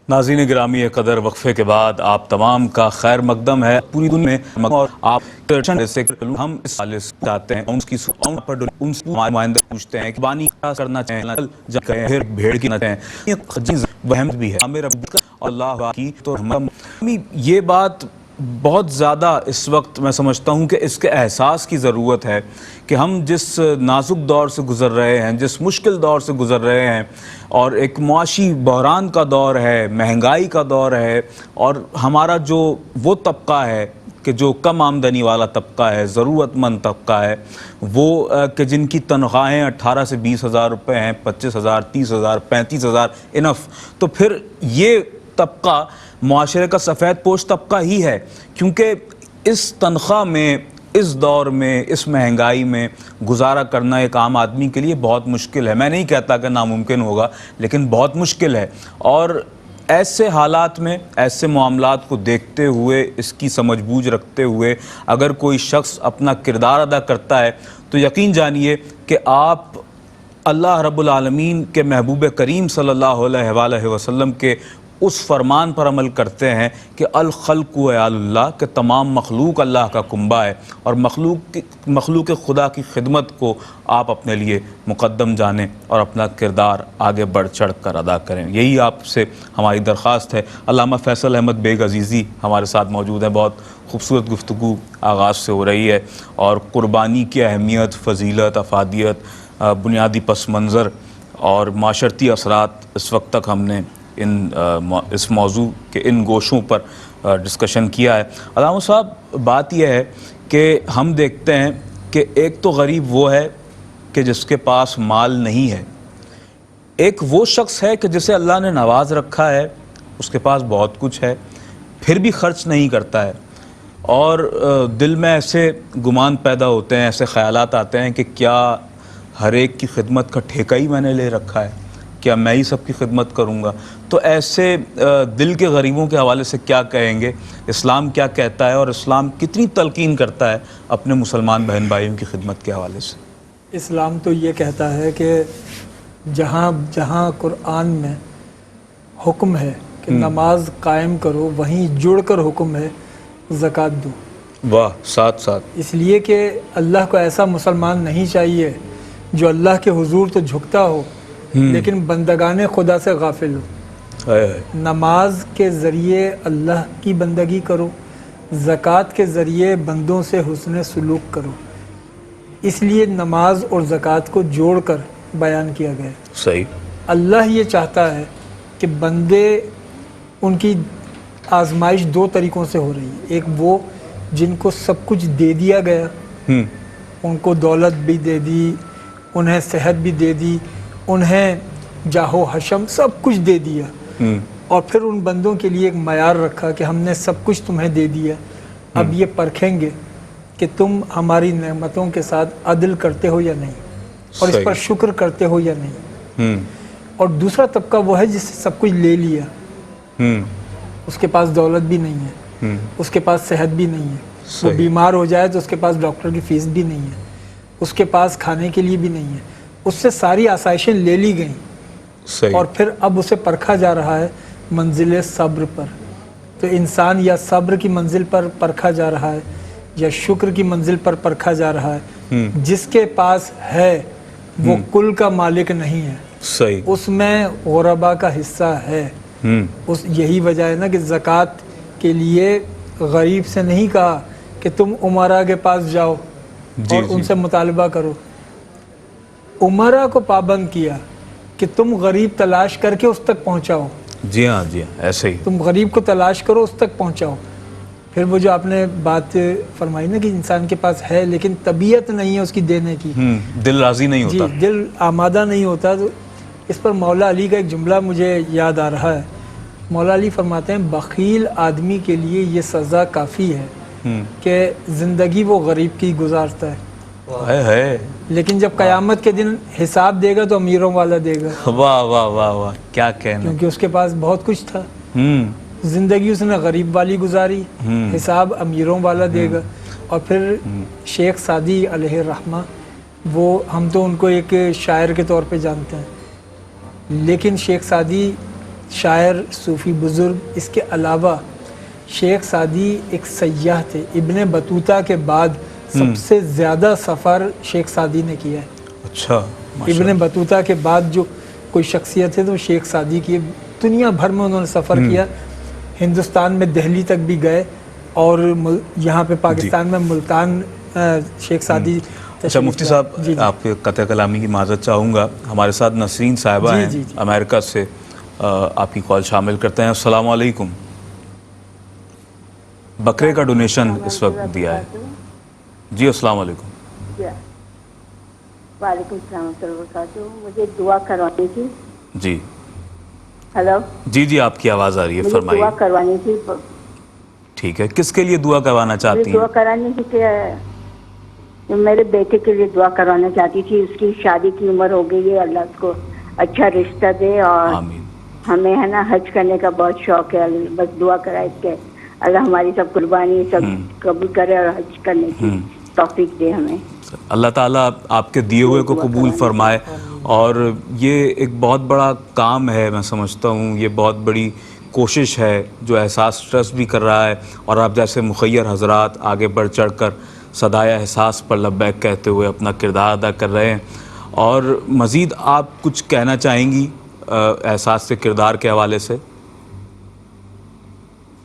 ناظرین گرامی قدر، وقفے کے بعد آپ تمام کا خیر مقدم ہے پوری دنیا میں، اور آپ سے ہم اس حوالے سے چاہتے ہیں ان سے نمائندے پوچھتے ہیں کہ بانی کیا کرنا چاہیں، پھر بھیڑ کی نہ چاہیں، یہ وہم بھی ہے ہمیں رب اور اللہ کی تو یہ بات بہت زیادہ اس وقت میں سمجھتا ہوں کہ اس کے احساس کی ضرورت ہے کہ ہم جس نازک دور سے گزر رہے ہیں، جس مشکل دور سے گزر رہے ہیں، اور ایک معاشی بحران کا دور ہے، مہنگائی کا دور ہے، اور ہمارا جو وہ طبقہ ہے کہ جو کم آمدنی والا طبقہ ہے، ضرورت مند طبقہ ہے، وہ کہ جن کی تنخواہیں 18 سے 20 ہزار روپے ہیں، 25,000 30,000 35,000 انف، تو پھر یہ طبقہ معاشرے کا سفید پوش طبقہ ہی ہے، کیونکہ اس تنخواہ میں، اس دور میں، اس مہنگائی میں گزارا کرنا ایک عام آدمی کے لیے بہت مشکل ہے۔ میں نہیں کہتا کہ ناممکن ہوگا، لیکن بہت مشکل ہے، اور ایسے حالات میں، ایسے معاملات کو دیکھتے ہوئے، اس کی سمجھ بوجھ رکھتے ہوئے اگر کوئی شخص اپنا کردار ادا کرتا ہے تو یقین جانیے کہ آپ اللہ رب العالمین کے محبوب کریم صلی اللہ علیہ وآلہ وسلم کے اس فرمان پر عمل کرتے ہیں کہ الخلق عیال اللہ، کہ تمام مخلوق اللہ کا کنبہ ہے، اور مخلوق خدا کی خدمت کو آپ اپنے لیے مقدم جانیں اور اپنا کردار آگے بڑھ چڑھ کر ادا کریں۔ یہی آپ سے ہماری درخواست ہے۔ علامہ فیصل احمد بیگ عزیزی ہمارے ساتھ موجود ہیں، بہت خوبصورت گفتگو آغاز سے ہو رہی ہے، اور قربانی کی اہمیت، فضیلت، افادیت، بنیادی پس منظر اور معاشرتی اثرات اس وقت تک ہم نے اس موضوع کے ان گوشوں پر ڈسکشن کیا ہے۔ علامہ صاحب، بات یہ ہے کہ ہم دیکھتے ہیں کہ ایک تو غریب وہ ہے کہ جس کے پاس مال نہیں ہے، ایک وہ شخص ہے کہ جسے اللہ نے نواز رکھا ہے، اس کے پاس بہت کچھ ہے، پھر بھی خرچ نہیں کرتا ہے، اور دل میں ایسے گمان پیدا ہوتے ہیں، ایسے خیالات آتے ہیں کہ کیا ہر ایک کی خدمت کا ٹھیکہ ہی میں نے لے رکھا ہے، کیا میں ہی سب کی خدمت کروں گا؟ تو ایسے دل کے غریبوں کے حوالے سے کیا کہیں گے؟ اسلام کیا کہتا ہے، اور اسلام کتنی تلقین کرتا ہے اپنے مسلمان بہن بھائیوں کی خدمت کے حوالے سے؟ اسلام تو یہ کہتا ہے کہ جہاں جہاں قرآن میں حکم ہے کہ نماز قائم کرو، وہیں جڑ کر حکم ہے زکوٰۃ دو۔ واہ، ساتھ ساتھ۔ اس لیے کہ اللہ کو ایسا مسلمان نہیں چاہیے جو اللہ کے حضور تو جھکتا ہو لیکن بندگان خدا سے غافل ہو۔ نماز کے ذریعے اللہ کی بندگی کرو، زکوٰۃ کے ذریعے بندوں سے حسن سلوک کرو، اس لیے نماز اور زکوٰۃ کو جوڑ کر بیان کیا گیا ہے۔ صحیح۔ اللہ یہ چاہتا ہے کہ بندے، ان کی آزمائش دو طریقوں سے ہو رہی ہے، ایک وہ جن کو سب کچھ دے دیا گیا، ان کو دولت بھی دے دی، انہیں صحت بھی دے دی، انہیں جاہ و حشم سب کچھ دے دیا، اور پھر ان بندوں کے لیے ایک معیار رکھا کہ ہم نے سب کچھ تمہیں دے دیا، اب یہ پرکھیں گے کہ تم ہماری نعمتوں کے ساتھ عدل کرتے ہو یا نہیں، اور اس پر شکر کرتے ہو یا نہیں۔ اور دوسرا طبقہ وہ ہے جس سے سب کچھ لے لیا، اس کے پاس دولت بھی نہیں ہے، اس کے پاس صحت بھی نہیں ہے، وہ بیمار ہو جائے تو اس کے پاس ڈاکٹر کی فیس بھی نہیں ہے، اس کے پاس کھانے کے لیے بھی نہیں ہے، اس سے ساری آسائشیں لے لی گئیں، اور پھر اب اسے پرکھا جا رہا ہے منزل صبر پر۔ تو انسان یا صبر کی منزل پر پرکھا جا رہا ہے یا شکر کی منزل پر پرکھا جا رہا ہے۔ جس کے پاس ہے وہ کل کا مالک نہیں ہے، اس میں غربا کا حصہ ہے۔ یہی وجہ ہے نا کہ زکوٰۃ کے لیے غریب سے نہیں کہا کہ تم عمرا کے پاس جاؤ اور ان سے مطالبہ کرو، عمرا کو پابند کیا کہ تم غریب تلاش کر کے اس تک پہنچاؤ۔ جی ہاں، جی ہاں، ایسے ہی تم غریب کو تلاش کرو، اس تک پہنچاؤ۔ پھر وہ جو آپ نے بات فرمائی نا کہ انسان کے پاس ہے لیکن طبیعت نہیں ہے اس کی دینے کی، دل راضی نہیں ہوتا، جی دل آمادہ نہیں ہوتا۔ تو اس پر مولا علی کا ایک جملہ مجھے یاد آ رہا ہے۔ مولا علی فرماتے ہیں بخیل آدمی کے لیے یہ سزا کافی ہے کہ زندگی وہ غریب کی گزارتا ہے، لیکن جب قیامت کے دن حساب دے گا تو امیروں والا دے گا۔ واہ واہ واہ واہ، کیا کہنا، کیونکہ اس کے پاس بہت کچھ تھا، زندگی اس نے غریب والی گزاری، حساب امیروں والا دے گا۔ اور پھر شیخ سعدی علیہ الرحمہ، وہ ہم تو ان کو ایک شاعر کے طور پہ جانتے ہیں، لیکن شیخ سعدی شاعر صوفی بزرگ، اس کے علاوہ شیخ سعدی ایک سیاح تھے. ابن بطوطہ کے بعد سب سے زیادہ سفر شیخ سعدی نے کیا ہے. اچھا ابن بطوطہ کے بعد جو کوئی شخصیت ہے تو شیخ سعدی کی. دنیا بھر میں انہوں نے سفر کیا. ہندوستان میں دہلی تک بھی گئے اور یہاں پہ پاکستان میں ملتان شیخ سعدی. اچھا مفتی صاحب آپ کے قطع کلامی کی معذرت چاہوں گا. ہمارے ساتھ نسرین صاحبہ ہیں امریکہ سے، آپ کی کال شامل کرتے ہیں. السلام علیکم. بکرے کا ڈونیشن اس وقت دیا ہے. جی السلام علیکم. وعلیکم السلام ورحمۃ اللہ وبرکاتہ. مجھے دعا کروانی تھی. جی ہیلو. جی آپ کی آواز آ رہی ہے، فرمائیے. دعا کروانی تھی. ٹھیک ہے، کس کے لیے دعا کروانا چاہتی ہیں؟ دعا کرانی تھی کہ میرے بیٹے کے لیے دعا کروانا چاہتی تھی. اس کی شادی کی عمر ہو گئی ہے، اللہ اس کو اچھا رشتہ دے. اور آمین. ہمیں ہے نا حج کرنے کا بہت شوق ہے. بس دعا کرائے کہ اللہ ہماری سب قربانی سب قبول کرے اور حج کرنے کی توفیق دے ہمیں. اللہ تعالیٰ آپ کے دیے ہوئے کو قبول فرمائے. اور یہ ایک بہت بڑا کام ہے، میں سمجھتا ہوں یہ بہت بڑی کوشش ہے جو احساس ٹرسٹ بھی کر رہا ہے، اور آپ جیسے مخیر حضرات آگے بڑھ چڑھ کر صدائے احساس پر لبیک کہتے ہوئے اپنا کردار ادا کر رہے ہیں. اور مزید آپ کچھ کہنا چاہیں گی احساس سے کردار کے حوالے سے؟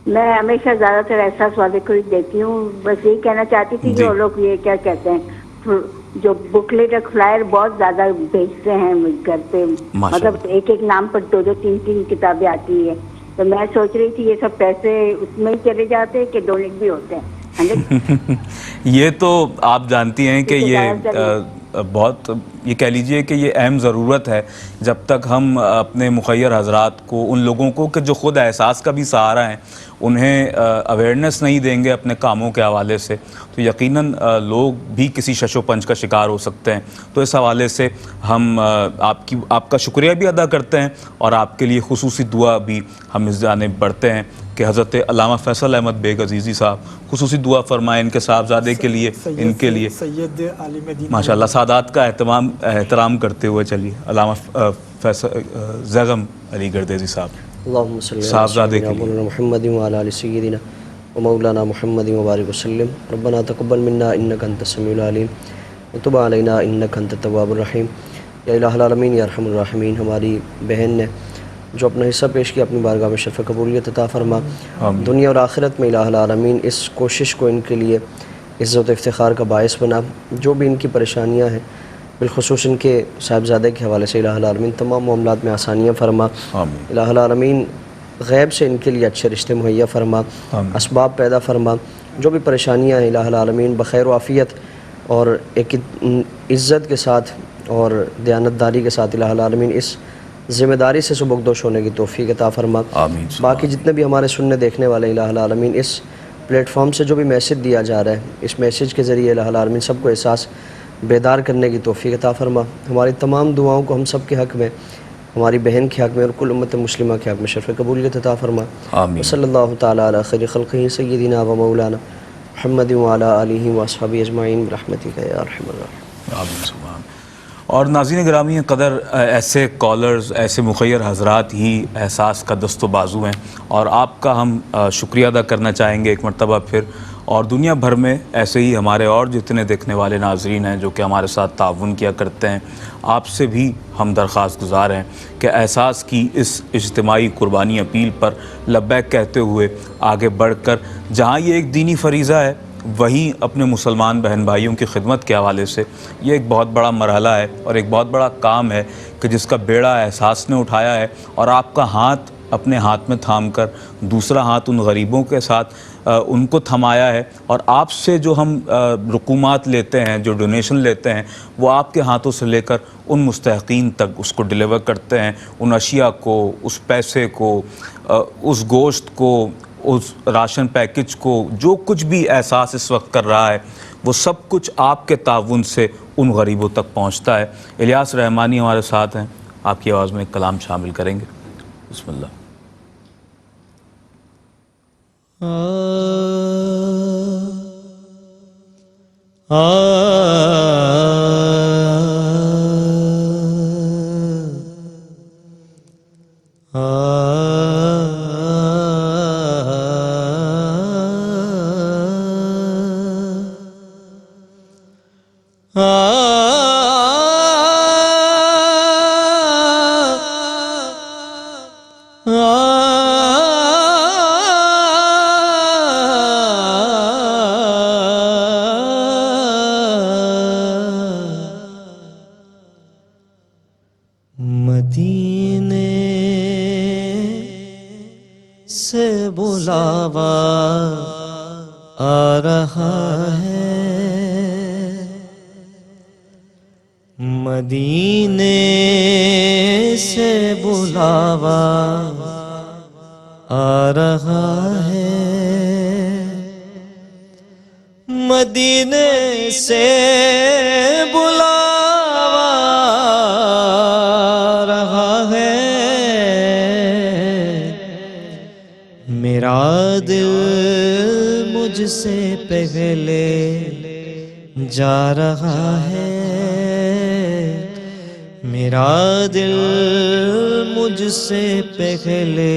میں ہمیشہ زیادہ تر احساس والے کو ہی دیتی ہوں. بس یہی کہنا چاہتی تھی کہ وہ لوگ یہ کیا کہتے ہیں جو بکلیٹ اور فلائر بہت زیادہ بھیجتے ہیں گھر پہ، مطلب ایک ایک نام پر 2 3 کتابیں آتی ہیں. تو میں سوچ رہی تھی یہ سب پیسے اس میں ہی چلے جاتے کہ ڈونیٹ بھی ہوتے ہیں. یہ تو آپ جانتی ہیں کہ یہ بہت، یہ کہہ لیجئے کہ یہ اہم ضرورت ہے. جب تک ہم اپنے مخیر حضرات کو، ان لوگوں کو کہ جو خود احساس کا بھی سہارا ہیں، انہیں اویئرنیس نہیں دیں گے اپنے کاموں کے حوالے سے، تو یقیناً لوگ بھی کسی شش و پنج کا شکار ہو سکتے ہیں. تو اس حوالے سے ہم آپ کا شکریہ بھی ادا کرتے ہیں، اور آپ کے لیے خصوصی دعا بھی ہم اس جانب بڑھتے ہیں کہ حضرت علامہ فیصل احمد بیگ عزیزی صاحب خصوصی دعا فرمائیں ان کے صاحبزادے کے لیے، ان کے لیے. سید عالم دین ماشاءاللہ سادات کا احترام کرتے ہوئے چلیے علامہ فیصل زیغم علی گردیزی صاحب اللہم صلی صاحبزادے کے علی لیے. محمد وعلی آل سیدنا ومولانا محمد وبارک وسلم. ربنا تقبل منا انک انت السمیع العلیم وتب علینا انک انت التواب الرحیم. یا الہ العالمین یا ارحم الراحمین، ہماری بہن نے جو اپنا حصہ پیش کیا اپنی بارگاہ میں شرف قبولیت عطا فرما. دنیا اور آخرت میں الہ العالمین اس کوشش کو ان کے لیے عزت و افتخار کا باعث بنا. جو بھی ان کی پریشانیاں ہیں بالخصوص ان کے صاحبزادے کے حوالے سے الہ العالمین تمام معاملات میں آسانیاں فرما. الہ العالمین غیب سے ان کے لیے اچھے رشتے مہیا فرما، اسباب پیدا فرما. جو بھی پریشانیاں ہیں الہ العالمین بخیر و عافیت اور ایک عزت کے ساتھ اور دیانتداری کے ساتھ الہ العالمین اس ذمہ داری سے سبکدوش ہونے کی توفیق عطا فرما. باقی جتنے بھی ہمارے سننے دیکھنے والے الہ العالمین اس پلیٹ فارم سے جو بھی میسج دیا جا رہا ہے، اس میسج کے ذریعے الہ العالمین سب کو احساس بیدار کرنے کی توفیق عطا فرما. ہماری تمام دعاؤں کو ہم سب کے حق میں، ہماری بہن کے حق میں اور کل امت مسلمہ کے حق میں شرف قبولیت عطا فرما. صلی اللہ تعالیٰ علی خیر خلقہ سیدنا و مولانا محمد وعلی آلہ واصحابہ اجمعین برحمتک یا ارحم الراحمین. اور ناظرین گرامی قدر، ایسے کالرز، ایسے مخیر حضرات ہی احساس کا دست و بازو ہیں، اور آپ کا ہم شکریہ ادا کرنا چاہیں گے ایک مرتبہ پھر. اور دنیا بھر میں ایسے ہی ہمارے اور جتنے دیکھنے والے ناظرین ہیں جو کہ ہمارے ساتھ تعاون کیا کرتے ہیں، آپ سے بھی ہم درخواست گزار ہیں کہ احساس کی اس اجتماعی قربانی اپیل پر لبیک کہتے ہوئے آگے بڑھ کر، جہاں یہ ایک دینی فریضہ ہے، وہیں اپنے مسلمان بہن بھائیوں کی خدمت کے حوالے سے یہ ایک بہت بڑا مرحلہ ہے اور ایک بہت بڑا کام ہے کہ جس کا بیڑا احساس نے اٹھایا ہے. اور آپ کا ہاتھ اپنے ہاتھ میں تھام کر دوسرا ہاتھ ان غریبوں کے ساتھ ان کو تھمایا ہے. اور آپ سے جو ہم رقومات لیتے ہیں، جو ڈونیشن لیتے ہیں، وہ آپ کے ہاتھوں سے لے کر ان مستحقین تک اس کو ڈیلیور کرتے ہیں. ان اشیاء کو، اس پیسے کو، اس گوشت کو، اس راشن پیکج کو، جو کچھ بھی احساس اس وقت کر رہا ہے، وہ سب کچھ آپ کے تعاون سے ان غریبوں تک پہنچتا ہے. الیاس رحمانی ہمارے ساتھ ہیں، آپ کی آواز میں ایک کلام شامل کریں گے. بسم اللہ. مدینے سے بلاوا آ رہا ہے، مدینے سے بلاوا آ رہا ہے، مدینے سے بلاوا آ رہا ہے، میرا دل مجھ سے پہلے جا رہا ہے، میرا دل مجھ سے پہلے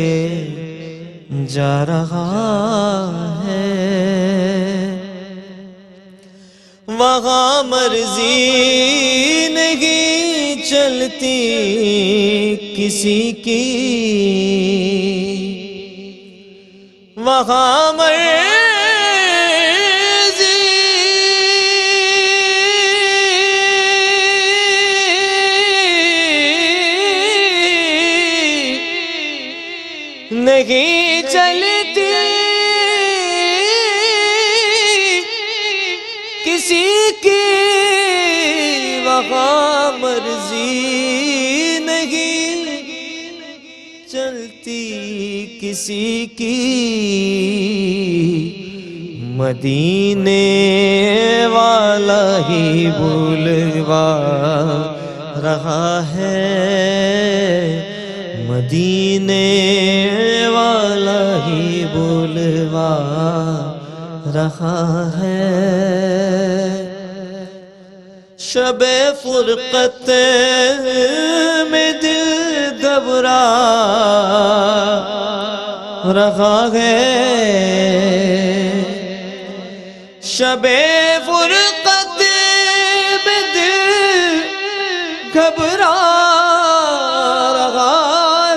جا رہا ہے، وہاں مرضی نہیں چلتی کسی کی، وہاں مرضی نہیں چلتی کسی کی، وہاں مرضی نہیں چلتی کسی کی، مدینے والا ہی بلوا رہا ہے، مدینے والا ہی بلوا رہا ہے، شب فرقت میں دل گھبرا رہا ہے، شب فرقت میں دل گھبرا رہا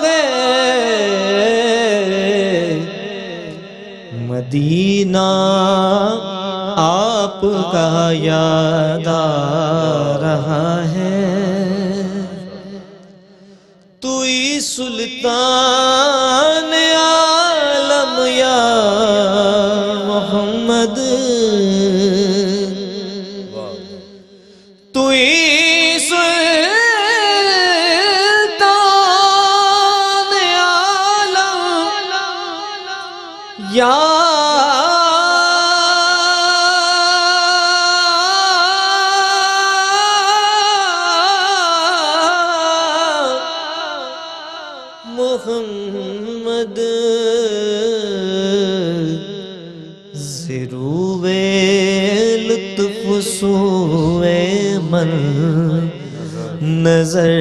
ہے، مدینہ آپ کا یاد آ رہا ہے، توئی سلطان عالم یا محمد، توئی سلطان عالم یا محمد، زروے لطف سوئے من نظر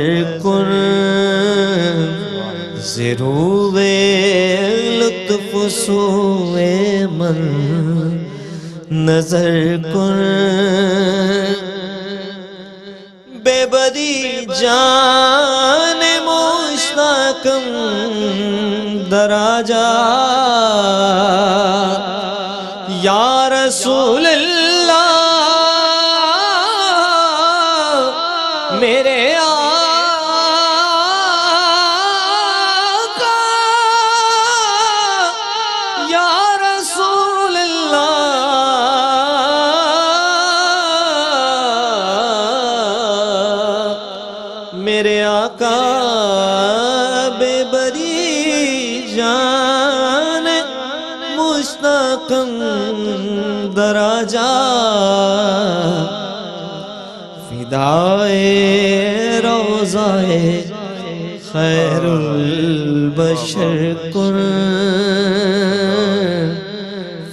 کن، زروے لطف سوئے من نظر کن، بے بدی جان مشتاقم دراجہ، یا رسول اللہ میرے آقا، یا رسول اللہ میرے آقا، بے بری جان مشتاقم دراجہ، فدائے روضائے خیر البشر کن،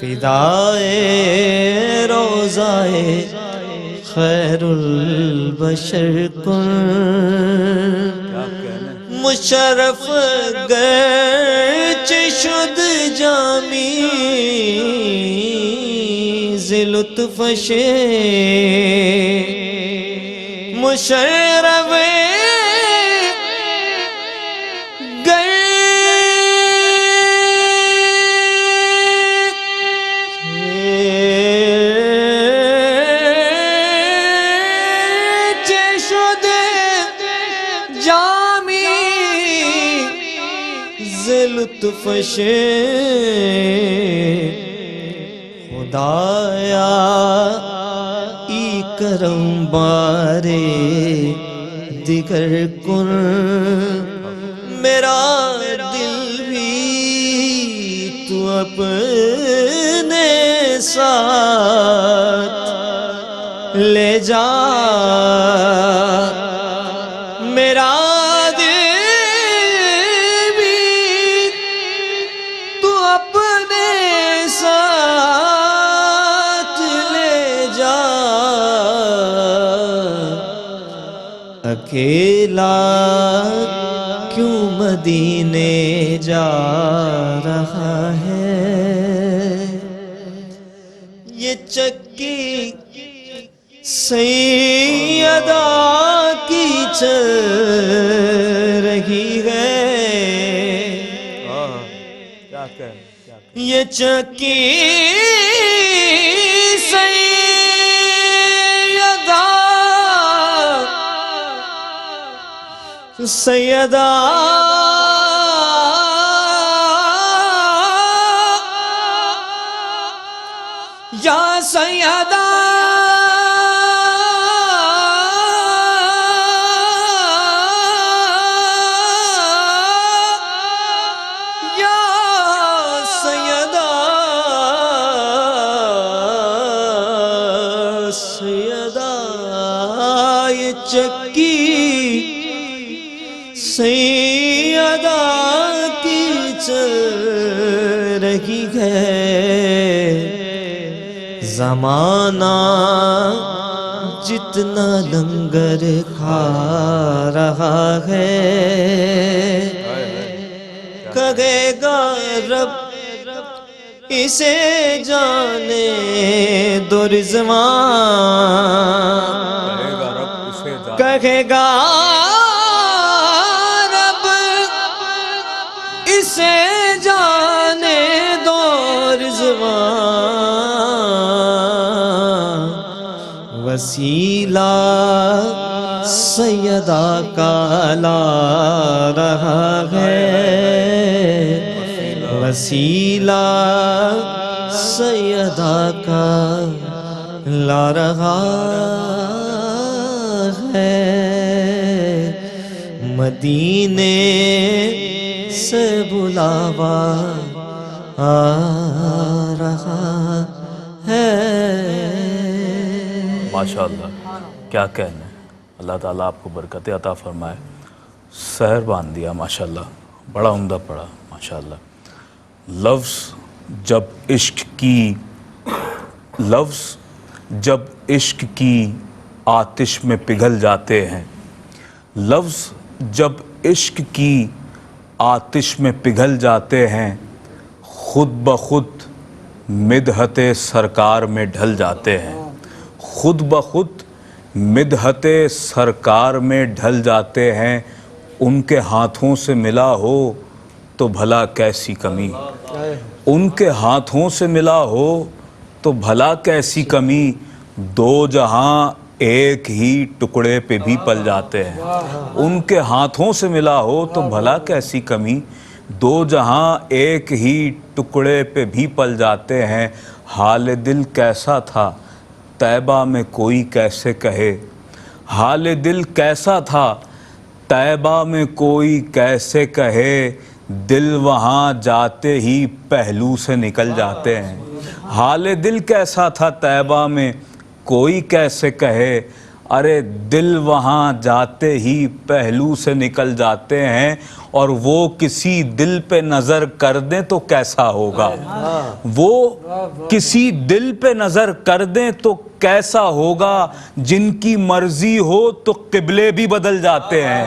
فدائے روضائے خیر البشر کن، مشرف گرچہ شد جامی ز لطفش مشرف لطفش خدایا ای کرم بارے دیگر کن میرا دل بھی تو اپنے ساتھ لے جا میرا اکیلا کیوں مدینے جا رہا ہے یہ چکی سیدہ کی چل رہی ہے یہ چکی سیدہ یا سیدہ یا سیدہ سیدہ یہ چکی سیدہ کی چل رہی ہے زمانہ جتنا لنگر کھا رہا ہے کہے گا رب اسے جانے دو رضوان کہے گا اسے جانے دو رضوان وسیلہ سیدہ کا لا رہا ہے وسیلہ سیدہ کا لا رہا ہے مدینے سے بلاوا آ رہا ہے ماشاءاللہ کیا کہنے اللہ تعالیٰ آپ کو برکت عطا فرمائے سحر باندھ دیا ماشاءاللہ بڑا عمدہ پڑا ماشاءاللہ لفظ جب عشق کی آتش میں پگھل جاتے ہیں لفظ جب عشق کی آتش میں پگھل جاتے ہیں خود بخود مدحت سرکار میں ڈھل جاتے ہیں خود بخود مدحت سرکار میں ڈھل جاتے ہیں ان کے ہاتھوں سے ملا ہو تو بھلا کیسی کمی ان کے ہاتھوں سے ملا ہو تو بھلا کیسی کمی دو جہاں ایک ہی ٹکڑے پہ بھی پل جاتے ہیں ان کے ہاتھوں سے ملا ہو تو بھلا کیسی کمی دو جہاں ایک ہی ٹکڑے پہ بھی پل جاتے ہیں حال دل کیسا تھا طیبہ میں کوئی کیسے کہے حال دل کیسا تھا طیبہ میں کوئی کیسے کہے دل وہاں جاتے ہی پہلو سے نکل جاتے ہیں حال دل کیسا تھا طیبہ میں کوئی کیسے کہے ارے دل وہاں جاتے ہی پہلو سے نکل جاتے ہیں اور وہ کسی دل پہ نظر کر دیں تو کیسا ہوگا وہ کسی دل پہ نظر کر دیں تو کیسا ہوگا جن کی مرضی ہو تو قبلے بھی بدل جاتے ہیں.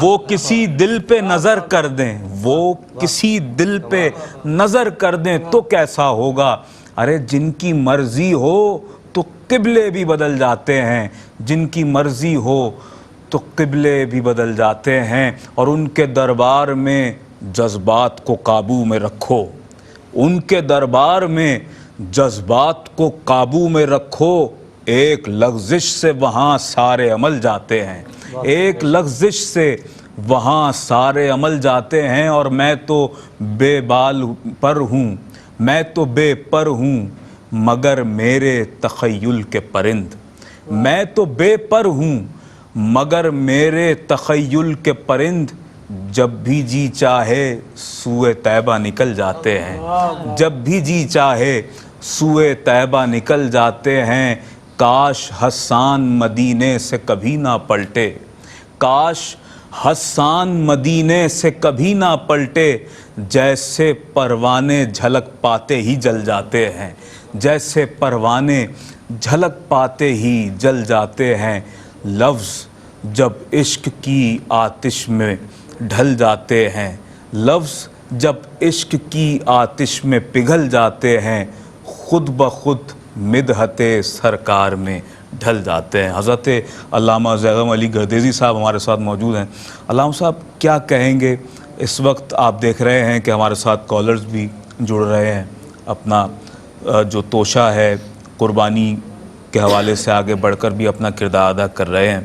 وہ کسی دل پہ نظر کر دیں, وہ کسی دل پہ نظر کر دیں تو کیسا ہوگا. ارے جن کی مرضی ہو تو قبلے بھی بدل جاتے ہیں, جن کی مرضی ہو تو قبلے بھی بدل جاتے ہیں. اور ان کے دربار میں جذبات کو قابو میں رکھو, ان کے دربار میں جذبات کو قابو میں رکھو. ایک لغزش سے وہاں سارے عمل جاتے ہیں, ایک لغزش سے وہاں سارے عمل جاتے ہیں. اور میں تو بے بال پر ہوں, میں تو بے پر ہوں مگر میرے تخیل کے پرند. میں تو بے پر ہوں مگر میرے تخیل کے پرند. جب بھی جی چاہے سوئے طیبہ نکل جاتے ہیں, جب بھی جی چاہے سوئے طیبہ نکل جاتے ہیں. کاش حسان مدینے سے کبھی نہ پلٹے, کاش حسان مدینے سے کبھی نہ پلٹے. جیسے پروانے جھلک پاتے ہی جل جاتے ہیں, جیسے پروانے جھلک پاتے ہی جل جاتے ہیں. لفظ جب عشق کی آتش میں ڈھل جاتے ہیں, لفظ جب عشق کی آتش میں پگھل جاتے ہیں, خود بخود مدحت سرکار میں ڈھل جاتے ہیں. حضرت علامہ زیغم علی گردیزی صاحب ہمارے ساتھ موجود ہیں. علامہ صاحب کیا کہیں گے؟ اس وقت آپ دیکھ رہے ہیں کہ ہمارے ساتھ کالرز بھی جڑ رہے ہیں, اپنا جو توشہ ہے قربانی کے حوالے سے آگے بڑھ کر بھی اپنا کردار ادا کر رہے ہیں.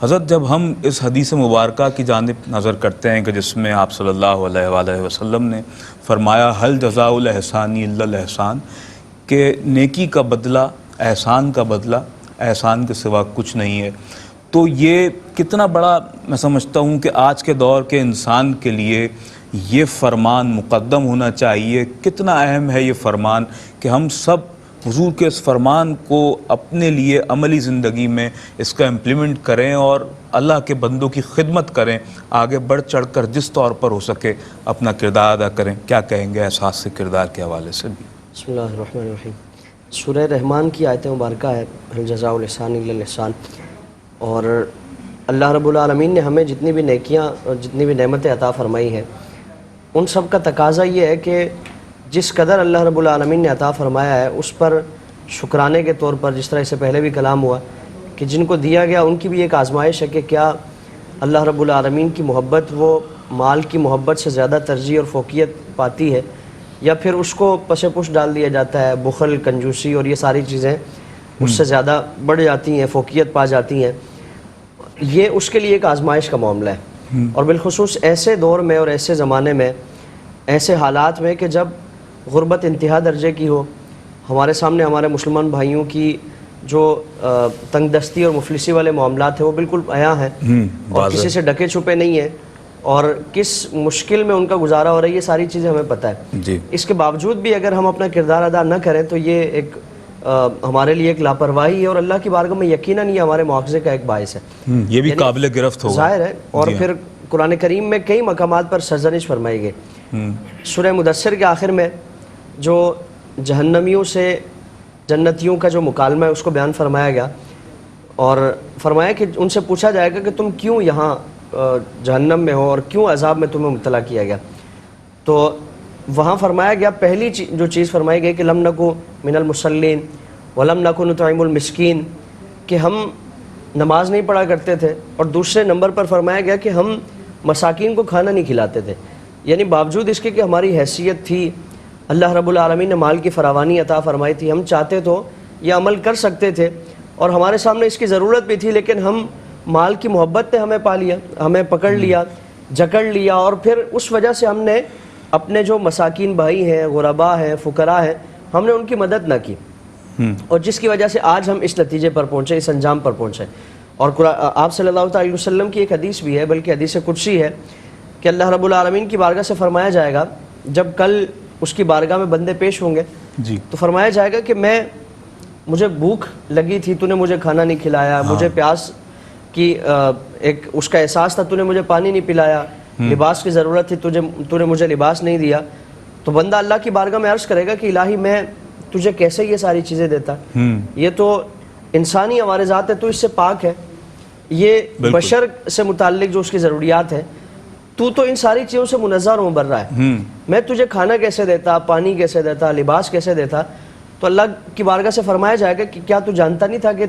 حضرت جب ہم اس حدیث مبارکہ کی جانب نظر کرتے ہیں کہ جس میں آپ صلی اللہ علیہ وآلہ وسلم نے فرمایا حل جزاء الاحسان الا الاحسان, کہ نیکی کا بدلہ احسان کا بدلہ احسان کے سوا کچھ نہیں ہے. تو یہ کتنا بڑا میں سمجھتا ہوں کہ آج کے دور کے انسان کے لیے یہ فرمان مقدم ہونا چاہیے. کتنا اہم ہے یہ فرمان کہ ہم سب حضور کے اس فرمان کو اپنے لیے عملی زندگی میں اس کا امپلیمنٹ کریں اور اللہ کے بندوں کی خدمت کریں, آگے بڑھ چڑھ کر جس طور پر ہو سکے اپنا کردار ادا کریں. کیا کہیں گے احساس سے کردار کے حوالے سے بھی؟ بسم اللہ الرحمن الرحیم. سورہ رحمان کی آیت مبارکہ ہے هل جزاء الاحسان الا الاحسان. اور اللہ رب العالمین نے ہمیں جتنی بھی نیکیاں اور جتنی بھی نعمتیں عطا فرمائی ہیں ان سب کا تقاضا یہ ہے کہ جس قدر اللہ رب العالمین نے عطا فرمایا ہے اس پر شکرانے کے طور پر, جس طرح اس سے پہلے بھی کلام ہوا کہ جن کو دیا گیا ان کی بھی ایک آزمائش ہے کہ کیا اللہ رب العالمین کی محبت وہ مال کی محبت سے زیادہ ترجیح اور فوقیت پاتی ہے یا پھر اس کو پس پش ڈال دیا جاتا ہے. بخل, کنجوسی اور یہ ساری چیزیں اس سے زیادہ بڑھ جاتی ہیں, فوقیت پا جاتی ہیں. یہ اس کے لیے ایک آزمائش کا معاملہ ہے. اور بالخصوص ایسے دور میں اور ایسے زمانے میں, ایسے حالات میں کہ جب غربت انتہا درجے کی ہو, ہمارے سامنے ہمارے مسلمان بھائیوں کی جو تنگ دستی اور مفلسی والے معاملات ہیں وہ بالکل عیاں ہیں اور کسی سے ڈکے چھپے نہیں ہیں, اور کس مشکل میں ان کا گزارا ہو رہا ہے یہ ساری چیزیں ہمیں پتہ ہے. جی. اس کے باوجود بھی اگر ہم اپنا کردار ادا نہ کریں تو یہ ایک ہمارے لیے ایک لاپرواہی ہے اور اللہ کی بارگاہ میں یقیناً یہ ہمارے مواخذے کا ایک باعث ہے. یہ بھی قابل گرفت ہوگا, ظاہر ہے. اور پھر قرآن کریم میں کئی مقامات پر سرزنش فرمائی گئی. سورہ مدثر کے آخر میں جو جہنمیوں سے جنتیوں کا جو مکالمہ ہے اس کو بیان فرمایا گیا اور فرمایا کہ ان سے پوچھا جائے گا کہ تم کیوں یہاں جہنم میں ہو اور کیوں عذاب میں تمہیں مبتلا کیا گیا. تو وہاں فرمایا گیا پہلی جو چیز فرمائی گئی کہ لم نکو من المصلین ولم نکو نطعم المسکین, کہ ہم نماز نہیں پڑھا کرتے تھے. اور دوسرے نمبر پر فرمایا گیا کہ ہم مساکین کو کھانا نہیں کھلاتے تھے. یعنی باوجود اس کے کہ ہماری حیثیت تھی, اللہ رب العالمین نے مال کی فراوانی عطا فرمائی تھی, ہم چاہتے تو یہ عمل کر سکتے تھے اور ہمارے سامنے اس کی ضرورت بھی تھی, لیکن ہم مال کی محبت نے ہمیں پا لیا, ہمیں پکڑ لیا, جکڑ لیا, اور پھر اس وجہ سے ہم نے اپنے جو مساکین بھائی ہیں, غرباء ہیں, فقراء ہیں, ہم نے ان کی مدد نہ کی, اور جس کی وجہ سے آج ہم اس نتیجے پر پہنچے, اس انجام پر پہنچے. اور آپ صلی اللہ علیہ وسلم کی ایک حدیث بھی ہے, بلکہ حدیث قدسی ہے, کہ اللہ رب العالمین کی بارگاہ سے فرمایا جائے گا جب کل اس کی بارگاہ میں بندے پیش ہوں گے تو فرمایا جائے گا کہ مجھے بھوک لگی تھی, تو نے مجھے کھانا نہیں کھلایا, مجھے پیاس کی ایک اس کا احساس تھا, تو نے مجھے پانی نہیں پلایا, لباس کی ضرورت تھی, تو نے مجھے لباس نہیں دیا. تو بندہ اللہ کی بارگاہ میں عرض کرے گا کہ الہی میں تجھے کیسے یہ ساری چیزیں دیتا, یہ تو انسانی عوارضات ہیں تو اس سے پاک ہے، یہ بشر سے متعلق جو اس کی ضروریات ہیں تو ان ساری چیزوں سے منزہ اور مبرہ ہے۔ میں تجھے کھانا کیسے دیتا، پانی کیسے دیتا، لباس کیسے دیتا، تو اللہ کی بارگاہ سے فرمایا جائے گا کہ کیا تو جانتا نہیں تھا کہ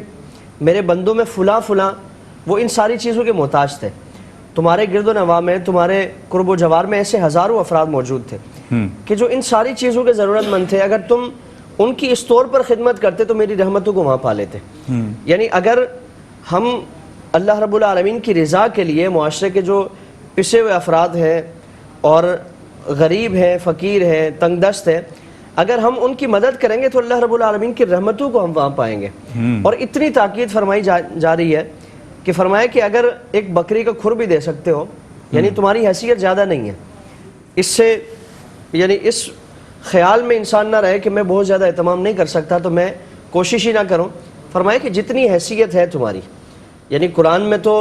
میرے بندوں میں فلاں فلاں وہ ان ساری چیزوں کے محتاج تھے، تمہارے گرد و نواح میں، تمہارے قرب و جوار میں ایسے ہزاروں افراد موجود تھے کہ جو ان ساری چیزوں کے ضرورت مند تھے، اگر تم ان کی اس طور پر خدمت کرتے تو میری رحمتوں کو وہاں پا لیتے۔ یعنی اگر ہم اللہ رب العالمین کی رضا کے لیے معاشرے کے جو پسے ہوئے افراد ہیں اور غریب ہیں، فقیر ہیں، تنگ دست ہیں، اگر ہم ان کی مدد کریں گے تو اللہ رب العالمین کی رحمتوں کو ہم وہاں پائیں گے۔ اور اتنی تاکید فرمائی جا رہی ہے کہ فرمایا کہ اگر ایک بکری کا کھر بھی دے سکتے ہو، یعنی تمہاری حیثیت زیادہ نہیں ہے، اس سے یعنی اس خیال میں انسان نہ رہے کہ میں بہت زیادہ اہتمام نہیں کر سکتا تو میں کوشش ہی نہ کروں۔ فرمایا کہ جتنی حیثیت ہے تمہاری، یعنی قرآن میں تو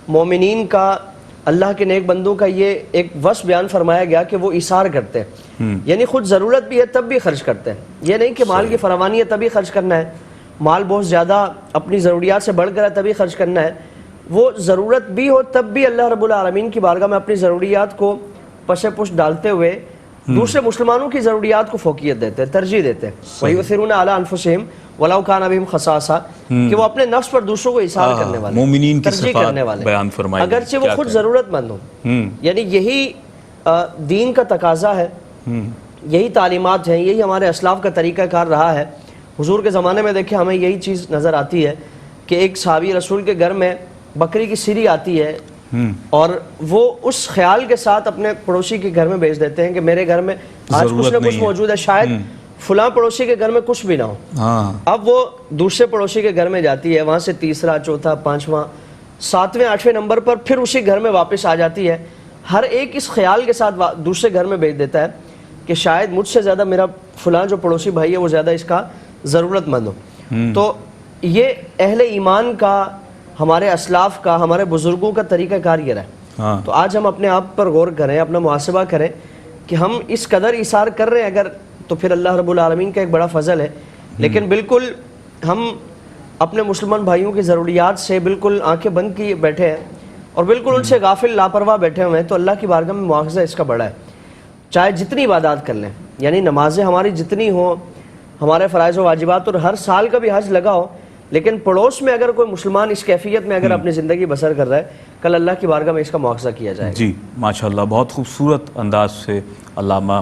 مومنین کا، اللہ کے نیک بندوں کا یہ ایک وصف بیان فرمایا گیا کہ وہ ایثار کرتے ہیں، یعنی خود ضرورت بھی ہے تب بھی خرچ کرتے ہیں۔ یہ نہیں کہ مال کی فراوانی ہے تبھی خرچ کرنا ہے، مال بہت زیادہ اپنی ضروریات سے بڑھ کر ہے تبھی خرچ کرنا ہے، وہ ضرورت بھی ہو تب بھی اللہ رب العالمین کی بارگاہ میں اپنی ضروریات کو پس پشت ڈالتے ہوئے دوسرے مسلمانوں کی ضروریات کو فوقیت دیتے ہیں، ترجیح دیتے ہیں۔ وَيُؤْثِرُونَ عَلَىٰ أَنفُسِهِمْ وَلَوْ كَانَ بِهِمْ خَصَاصَةٌ کہ وہ اپنے نفس پر دوسروں کو ایثار کرنے والے، مومنین کی ترجیح صفات کرنے والے، بیان فرمائی اگرچہ وہ خود ضرورت مند ہوں۔ یعنی یہی دین کا تقاضا ہے، یہی تعلیمات ہیں، یہی ہمارے اسلاف کا طریقہ کار رہا ہے۔ حضور کے زمانے میں دیکھیں ہمیں یہی چیز نظر آتی ہے کہ ایک صحابی رسول کے گھر میں بکری کی سری آتی ہے اور وہ اس خیال کے ساتھ اپنے پڑوسی کے گھر میں بھیج دیتے ہیں کہ میرے گھر میں آج کچھ نہ کچھ موجود ہے، شاید فلاں پڑوسی کے گھر میں کچھ بھی نہ ہو۔ اب وہ دوسرے پڑوسی کے گھر میں جاتی ہے، وہاں سے تیسرا، چوتھا، پانچواں، ساتویں، آٹھویں نمبر پر پھر اسی گھر میں واپس آ جاتی ہے۔ ہر ایک اس خیال کے ساتھ دوسرے گھر میں بھیج دیتا ہے کہ شاید مجھ سے زیادہ میرا فلاں جو پڑوسی بھائی ہے وہ زیادہ اس کا ضرورت مند ہو۔ تو یہ اہل ایمان کا، ہمارے اسلاف کا، ہمارے بزرگوں کا طریقہ کار یہ رہا ہے۔ تو آج ہم اپنے آپ پر غور کریں، اپنا محاسبہ کریں کہ ہم اس قدر ایثار کر رہے ہیں اگر، تو پھر اللہ رب العالمین کا ایک بڑا فضل ہے۔ لیکن بالکل ہم اپنے مسلمان بھائیوں کی ضروریات سے بالکل آنکھیں بند کیے بیٹھے ہیں اور بالکل ان سے غافل، لاپرواہ بیٹھے ہوئے ہیں، تو اللہ کی بارگاہ میں مواخذہ اس کا بڑا ہے۔ چاہے جتنی عبادات کر لیں، یعنی نمازیں ہماری جتنی ہوں، ہمارے فرائض و واجبات، اور ہر سال کا بھی حج لگا ہو، لیکن پڑوس میں اگر کوئی مسلمان اس کیفیت میں اگر اپنی زندگی بسر کر رہا ہے، کل اللہ کی بارگاہ میں اس کا مواخذہ کیا جائے گا۔ جی ماشاءاللہ، بہت خوبصورت انداز سے علامہ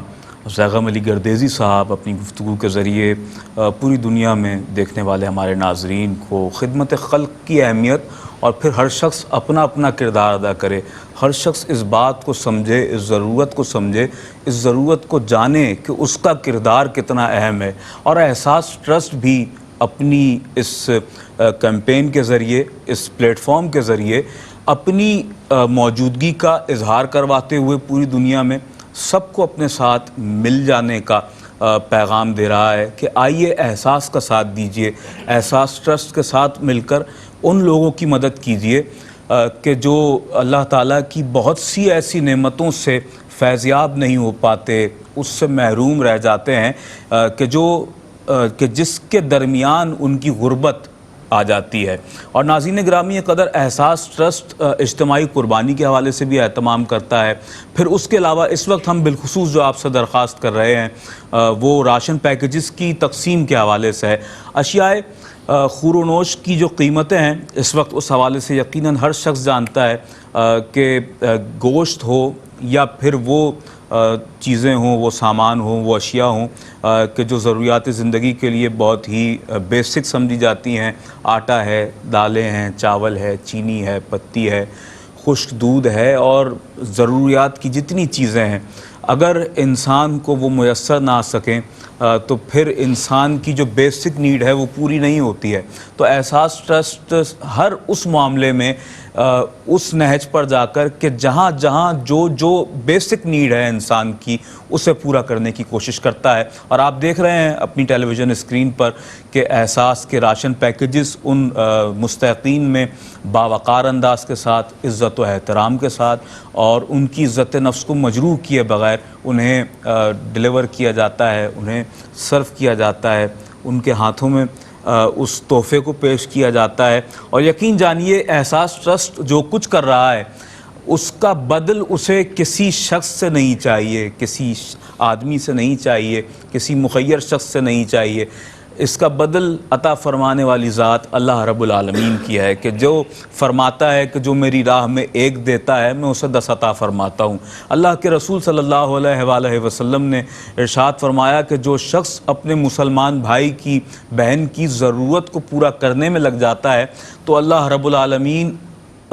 زیغم علی گردیزی صاحب اپنی گفتگو کے ذریعے پوری دنیا میں دیکھنے والے ہمارے ناظرین کو خدمت خلق کی اہمیت، اور پھر ہر شخص اپنا اپنا کردار ادا کرے، ہر شخص اس بات کو سمجھے، اس ضرورت کو سمجھے، اس ضرورت کو جانے کہ اس کا کردار کتنا اہم ہے، اور احساس ٹرسٹ بھی اپنی اس کیمپین کے ذریعے، اس پلیٹ فارم کے ذریعے اپنی موجودگی کا اظہار کرواتے ہوئے پوری دنیا میں سب کو اپنے ساتھ مل جانے کا پیغام دے رہا ہے کہ آئیے احساس کا ساتھ دیجئے، احساس ٹرسٹ کے ساتھ مل کر ان لوگوں کی مدد کیجئے کہ جو اللہ تعالیٰ کی بہت سی ایسی نعمتوں سے فیضیاب نہیں ہو پاتے، اس سے محروم رہ جاتے ہیں کہ جس کے درمیان ان کی غربت آ جاتی ہے۔ اور ناظرین گرامی قدر، احساس ٹرسٹ اجتماعی قربانی کے حوالے سے بھی اہتمام کرتا ہے۔ پھر اس کے علاوہ اس وقت ہم بالخصوص جو آپ سے درخواست کر رہے ہیں وہ راشن پیکیجز کی تقسیم کے حوالے سے ہے۔ اشیاء خور و نوش کی جو قیمتیں ہیں اس وقت، اس حوالے سے یقیناً ہر شخص جانتا ہے کہ گوشت ہو یا پھر وہ چیزیں ہوں، وہ سامان ہوں، وہ اشیاء ہوں کہ جو ضروریات زندگی کے لیے بہت ہی بیسک سمجھی جاتی ہیں، آٹا ہے، دالیں ہیں، چاول ہے، چینی ہے، پتی ہے، خشک دودھ ہے، اور ضروریات کی جتنی چیزیں ہیں، اگر انسان کو وہ میسر نہ آ سکیں تو پھر انسان کی جو بیسک نیڈ ہے وہ پوری نہیں ہوتی ہے۔ تو احساس ٹرسٹ ہر اس معاملے میں اس نہج پر جا کر کہ جہاں جہاں جو بیسک نیڈ ہے انسان کی، اسے پورا کرنے کی کوشش کرتا ہے۔ اور آپ دیکھ رہے ہیں اپنی ٹیلی ویژن اسکرین پر کہ احساس کے راشن پیکیجز ان مستحقین میں باوقار انداز کے ساتھ، عزت و احترام کے ساتھ، اور ان کی عزت نفس کو مجروح کیے بغیر انہیں ڈیلیور کیا جاتا ہے، انہیں سرو کیا جاتا ہے، ان کے ہاتھوں میں اس تحفے کو پیش کیا جاتا ہے. اور یقین جانیے احساس ٹرسٹ جو کچھ کر رہا ہے اس کا بدل اسے کسی شخص سے نہیں چاہیے, کسی آدمی سے نہیں چاہیے, کسی مخیر شخص سے نہیں چاہیے. اس کا بدل عطا فرمانے والی ذات اللہ رب العالمین کی ہے کہ جو فرماتا ہے کہ جو میری راہ میں ایک دیتا ہے میں اسے 10 عطا فرماتا ہوں. اللہ کے رسول صلی اللہ علیہ وآلہ وسلم نے ارشاد فرمایا کہ جو شخص اپنے مسلمان بھائی کی بہن کی ضرورت کو پورا کرنے میں لگ جاتا ہے تو اللہ رب العالمین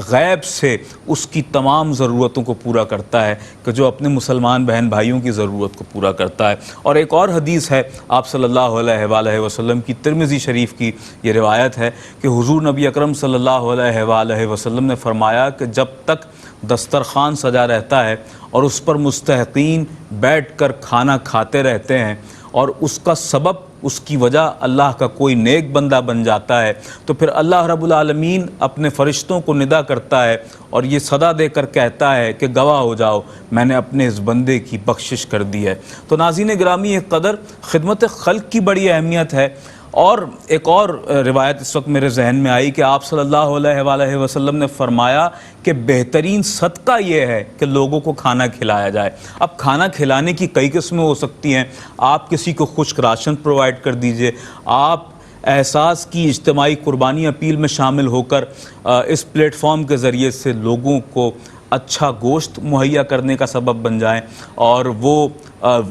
غیب سے اس کی تمام ضرورتوں کو پورا کرتا ہے کہ جو اپنے مسلمان بہن بھائیوں کی ضرورت کو پورا کرتا ہے. اور ایک اور حدیث ہے آپ صلی اللہ علیہ وآلہ وسلم کی, ترمذی شریف کی یہ روایت ہے کہ حضور نبی اکرم صلی اللہ علیہ وآلہ وسلم نے فرمایا کہ جب تک دسترخوان سجا رہتا ہے اور اس پر مستحقین بیٹھ کر کھانا کھاتے رہتے ہیں اور اس کا سبب اس کی وجہ اللہ کا کوئی نیک بندہ بن جاتا ہے تو پھر اللہ رب العالمین اپنے فرشتوں کو ندا کرتا ہے اور یہ صدا دے کر کہتا ہے کہ گواہ ہو جاؤ میں نے اپنے اس بندے کی بخشش کر دی ہے. تو ناظرین گرامی ایک قدر خدمت خلق کی بڑی اہمیت ہے. اور ایک اور روایت اس وقت میرے ذہن میں آئی کہ آپ صلی اللہ علیہ وآلہ وسلم نے فرمایا کہ بہترین صدقہ یہ ہے کہ لوگوں کو کھانا کھلایا جائے. اب کھانا کھلانے کی کئی قسمیں ہو سکتی ہیں. آپ کسی کو خشک راشن پرووائڈ کر دیجئے, آپ احساس کی اجتماعی قربانی اپیل میں شامل ہو کر اس پلیٹ فارم کے ذریعے سے لوگوں کو اچھا گوشت مہیا کرنے کا سبب بن جائیں. اور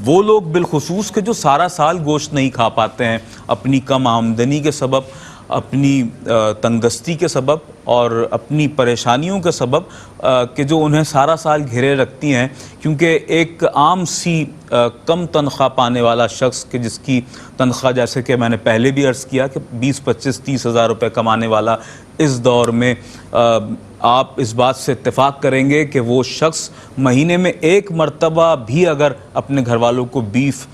وہ لوگ بالخصوص کہ جو سارا سال گوشت نہیں کھا پاتے ہیں اپنی کم آمدنی کے سبب, اپنی تنگدستی کے سبب اور اپنی پریشانیوں کے سبب کہ جو انہیں سارا سال گھیرے رکھتی ہیں. کیونکہ ایک عام سی کم تنخواہ پانے والا شخص کہ جس کی تنخواہ جیسے کہ میں نے پہلے بھی عرض کیا کہ 20-25-30 ہزار روپے کمانے والا اس دور میں آپ اس بات سے اتفاق کریں گے کہ وہ شخص مہینے میں ایک مرتبہ بھی اگر اپنے گھر والوں کو بیف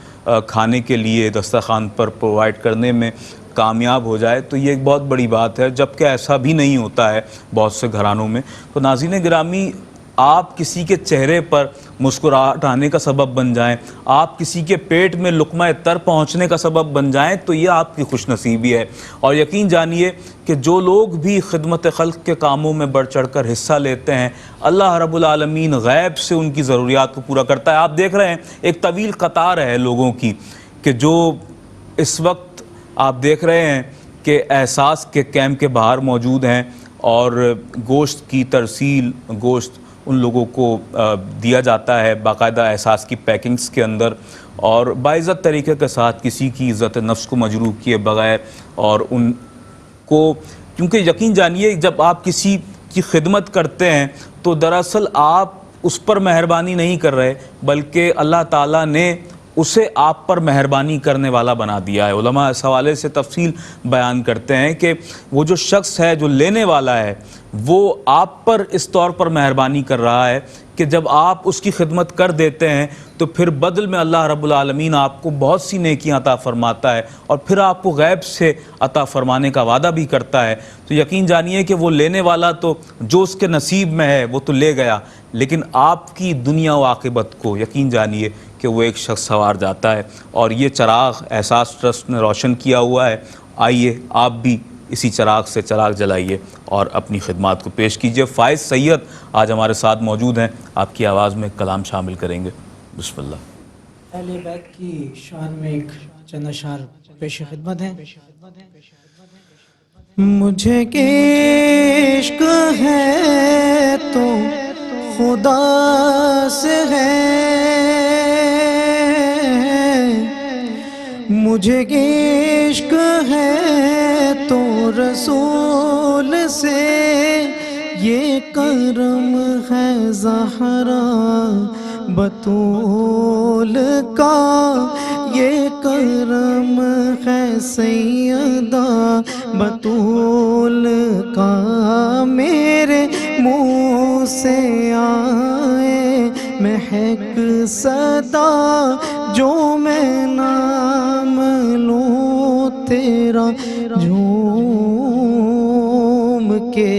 کھانے کے لیے دسترخوان پر پرووائڈ کرنے میں کامیاب ہو جائے تو یہ ایک بہت بڑی بات ہے, جبکہ ایسا بھی نہیں ہوتا ہے بہت سے گھرانوں میں. تو ناظرین گرامی آپ کسی کے چہرے پر مسکراہٹ آنے کا سبب بن جائیں, آپ کسی کے پیٹ میں لقمہ تر پہنچنے کا سبب بن جائیں تو یہ آپ کی خوش نصیبی ہے. اور یقین جانیے کہ جو لوگ بھی خدمت خلق کے کاموں میں بڑھ چڑھ کر حصہ لیتے ہیں اللہ رب العالمین غیب سے ان کی ضروریات کو پورا کرتا ہے. آپ دیکھ رہے ہیں ایک طویل قطار ہے لوگوں کی کہ جو اس وقت آپ دیکھ رہے ہیں کہ احساس کے کیمپ کے باہر موجود ہیں اور گوشت کی ترسیل, گوشت ان لوگوں کو دیا جاتا ہے باقاعدہ احساس کی پیکنگز کے اندر اور باعزت طریقے کے ساتھ کسی کی عزت نفس کو مجروح کیے بغیر. اور ان کو کیونکہ یقین جانیے جب آپ کسی کی خدمت کرتے ہیں تو دراصل آپ اس پر مہربانی نہیں کر رہے بلکہ اللہ تعالیٰ نے اسے آپ پر مہربانی کرنے والا بنا دیا ہے. علماء اس حوالے سے تفصیل بیان کرتے ہیں کہ وہ جو شخص ہے جو لینے والا ہے وہ آپ پر اس طور پر مہربانی کر رہا ہے کہ جب آپ اس کی خدمت کر دیتے ہیں تو پھر بدل میں اللہ رب العالمین آپ کو بہت سی نیکیاں عطا فرماتا ہے اور پھر آپ کو غیب سے عطا فرمانے کا وعدہ بھی کرتا ہے. تو یقین جانیے کہ وہ لینے والا تو جو اس کے نصیب میں ہے وہ تو لے گیا, لیکن آپ کی دنیا و عاقبت کو یقین جانیے کہ وہ ایک شخص سنوار جاتا ہے. اور یہ چراغ احساس ٹرسٹ نے روشن کیا ہوا ہے. آئیے آپ بھی اسی چراغ سے چراغ جلائیے اور اپنی خدمات کو پیش کیجیے. فائز سید آج ہمارے ساتھ موجود ہیں, آپ کی آواز میں کلام شامل کریں گے. بسم اللہ. اہل بیت کی شان میں ایک چند اشعار پیش خدمت ہیں. مجھے عشق ہے تو خدا سے ہے, مجھے عشق ہے تو رسول سے, یہ کرم ہے زہرا بطول کا, یہ کرم ہے سیدہ بطول کا. میرے منہ سے آئے مہک صدا جو میں نام لوں تیرا جھوم کے,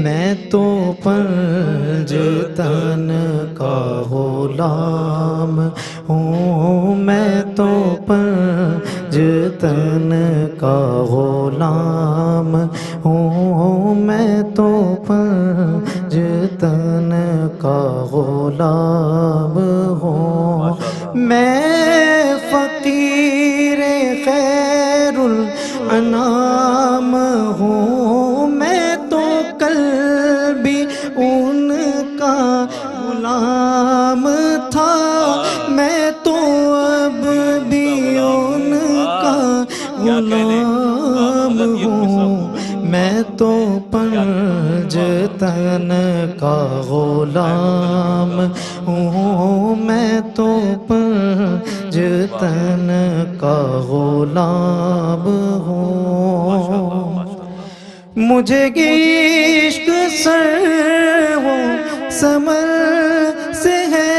میں تو پنج تن کا غلام ہوں, میں تو پنج تن کا غلام ہوں، میں تو پنج تن کا غلام ہوں، میں فقیر خیر الانام ہوں، میں تو کل بھی ان کا غلام تھا، میں تو اب بھی ان کا غلام ہوں، میں تو پنج تن کا غلام ہوں، میں تو پنج تن کا غلام ہوں، مجھے عشق سر و ثمر سے ہے،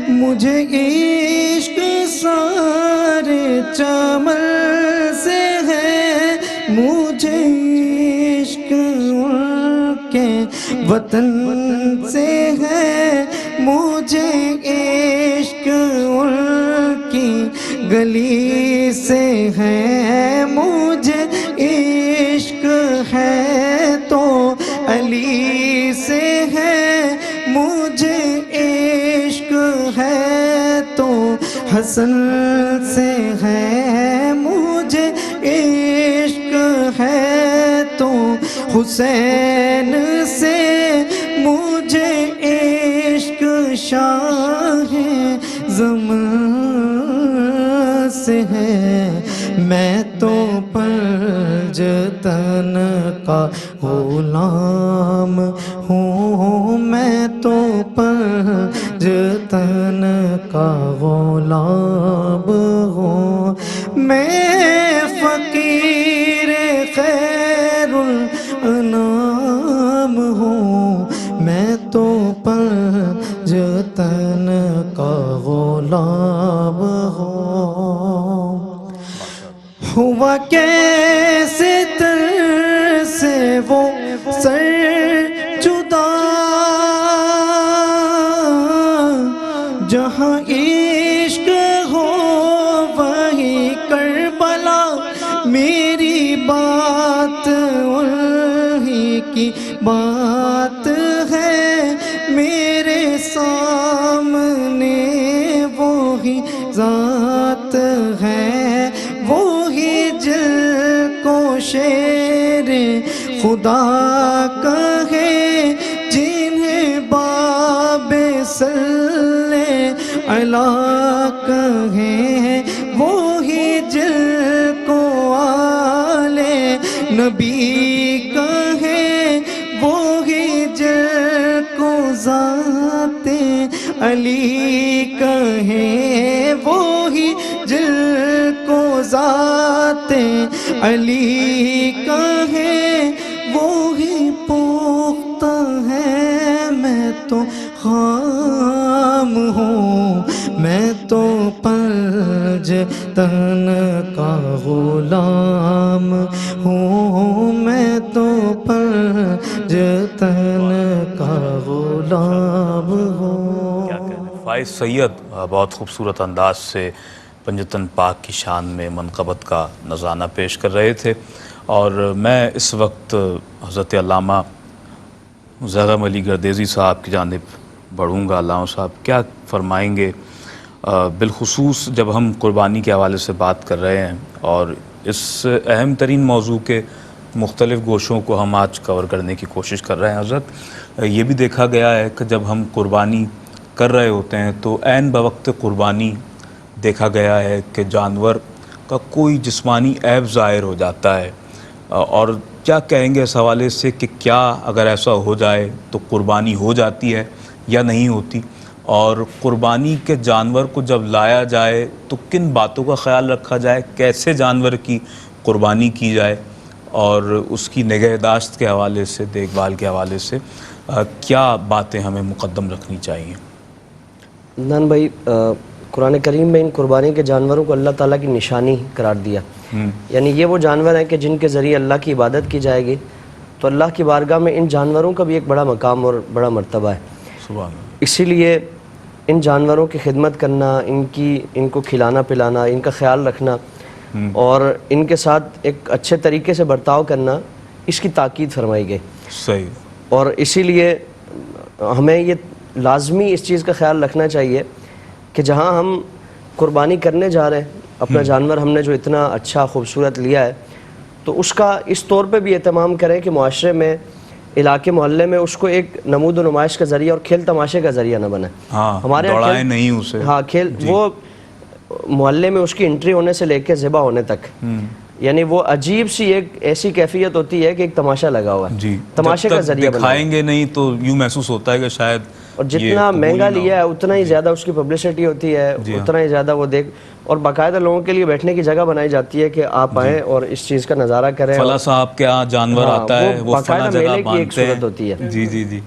مجھے عشق سارے چمن سے ہے، مجھے عشق ان کے وطن سے ہے، مجھے عشق ان کی گلی سے ہے، مجھے عشق ہے تو علی سے ہے، مجھے عشق ہے تو حسن سے ہے، مجھے عشق ہے تو حسین سے، مجھے عشق شاہ زمان سے ہے، میں تو پنج تن کا غلام ہوں، میں تو پنج تن کا غلام ہوں، میں فقیر خیر الانام ہوں، میں تو پنج تن کا غلام ہوں، ہوا کیسے تر سے وہ سر جدا، جہاں عشق ہو وہی کربلا، میری بات انہی کی بات ہے، میرے سامنے وہی ذات ہے، وہی جل کو شیر خدا کہے، جنہیں باب صلی اللہ کہے، وہی جل کو آل نبی کہے، وہی جل کو ذات علی کہے، وہی جل کو ذات علی کہے، وہی پختہ ہے، میں تو خام ہوں، میں تو پنج تن کا غلام ہوں، میں تو پنج تن کا غلام ہوں۔ کیا کہنے، فائز سید بہت خوبصورت انداز سے پنجتن پاک کی شان میں منقبت کا نذرانہ پیش کر رہے تھے، اور میں اس وقت حضرت علامہ زیغم علی گردیزی صاحب کی جانب بڑھوں گا۔ علامہ صاحب کیا فرمائیں گے، بالخصوص جب ہم قربانی کے حوالے سے بات کر رہے ہیں اور اس اہم ترین موضوع کے مختلف گوشوں کو ہم آج کور کرنے کی کوشش کر رہے ہیں۔ حضرت یہ بھی دیکھا گیا ہے کہ جب ہم قربانی کر رہے ہوتے ہیں تو عین بوقت قربانی دیکھا گیا ہے کہ جانور کا کوئی جسمانی عیب ظاہر ہو جاتا ہے، اور کیا کہیں گے اس حوالے سے کہ کیا اگر ایسا ہو جائے تو قربانی ہو جاتی ہے یا نہیں ہوتی، اور قربانی کے جانور کو جب لایا جائے تو کن باتوں کا خیال رکھا جائے، کیسے جانور کی قربانی کی جائے، اور اس کی نگہداشت کے حوالے سے، دیکھ بھال کے حوالے سے کیا باتیں ہمیں مقدم رکھنی چاہیے؟ نان بھائی، قرآن کریم میں ان قربانی کے جانوروں کو اللہ تعالیٰ کی نشانی قرار دیا، یعنی یہ وہ جانور ہیں کہ جن کے ذریعے اللہ کی عبادت کی جائے گی، تو اللہ کی بارگاہ میں ان جانوروں کا بھی ایک بڑا مقام اور بڑا مرتبہ ہے۔ سبحان اللہ۔ اسی لیے ان جانوروں کی خدمت کرنا، ان کو کھلانا پلانا، ان کا خیال رکھنا اور ان کے ساتھ ایک اچھے طریقے سے برتاؤ کرنا، اس کی تاکید فرمائی گئی. صحیح. اور اسی لیے ہمیں یہ لازمی اس چیز کا خیال رکھنا چاہیے کہ جہاں ہم قربانی کرنے جا رہے ہیں اپنا جانور، ہم نے جو اتنا اچھا خوبصورت لیا ہے، تو اس کا اس طور پہ بھی اہتمام کریں کہ معاشرے میں، علاقے محلے میں اس کو ایک نمود و نمائش کا ذریعہ اور کھیل تماشے کا ذریعہ نہ بنے. ہمارے دوڑائیں نہیں اسے. ہاں، کھیل وہ محلے میں اس کی انٹری ہونے سے لے کے ذبح ہونے تک، یعنی وہ عجیب سی ایک ایسی کیفیت ہوتی ہے کہ ایک تماشا لگا ہوا ہے. تماشے کا ذریعہ دکھائیں گے نہیں تو یوں محسوس ہوتا ہے کہ شاید، اور جتنا مہنگا لیا ہے اتنا ہی زیادہ اس کی پبلسٹی ہوتی ہے، اتنا ہی زیادہ وہ اور باقاعدہ لوگوں کے لیے بیٹھنے کی جگہ بنائی جاتی ہے کہ آپ آئیں اور اس چیز کا نظارہ کریں. فلاں صاحب کے ہاں جانور آتا ہے، وہ فلاں جگہ باندھتے ہیں. ہوتی ہے. جی جی جی.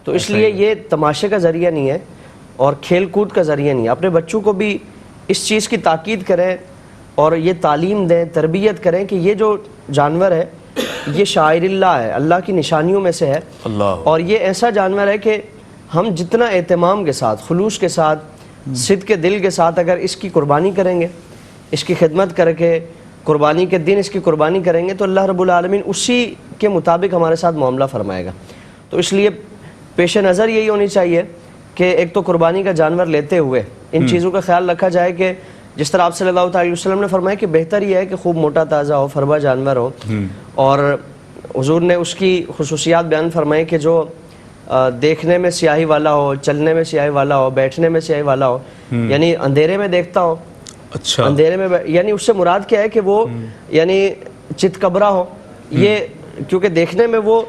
تو اس لیے یہ تماشے کا ذریعہ نہیں ہے اور کھیل کود کا ذریعہ نہیں ہے. اپنے بچوں کو بھی اس چیز کی تاکید کریں اور یہ تعلیم دیں، تربیت کریں کہ یہ جو جانور ہے یہ شاعر اللہ ہے، اللہ کی نشانیوں میں سے ہے. اور یہ ایسا جانور ہے کہ ہم جتنا اہتمام کے ساتھ، خلوص کے ساتھ، صدق کے دل کے ساتھ اگر اس کی قربانی کریں گے، اس کی خدمت کر کے قربانی کے دن اس کی قربانی کریں گے، تو اللہ رب العالمین اسی کے مطابق ہمارے ساتھ معاملہ فرمائے گا. تو اس لیے پیش نظر یہی ہونی چاہیے کہ ایک تو قربانی کا جانور لیتے ہوئے ان چیزوں کا خیال رکھا جائے کہ جس طرح آپ صلی اللہ علیہ وسلم نے فرمایا کہ بہتر یہ ہے کہ خوب موٹا تازہ ہو، فربا جانور ہو. اور حضور نے اس کی خصوصیات بیان فرمائی کہ جو دیکھنے میں سیاہی والا ہو، چلنے میں سیاہی والا ہو، بیٹھنے میں سیاہی والا ہو، یعنی اندھیرے میں دیکھتا ہو. اچھا. اندھیرے میں یعنی اس سے مراد کیا ہے کہ وہ یعنی چت کبرا ہو. یہ کیونکہ دیکھنے میں وہ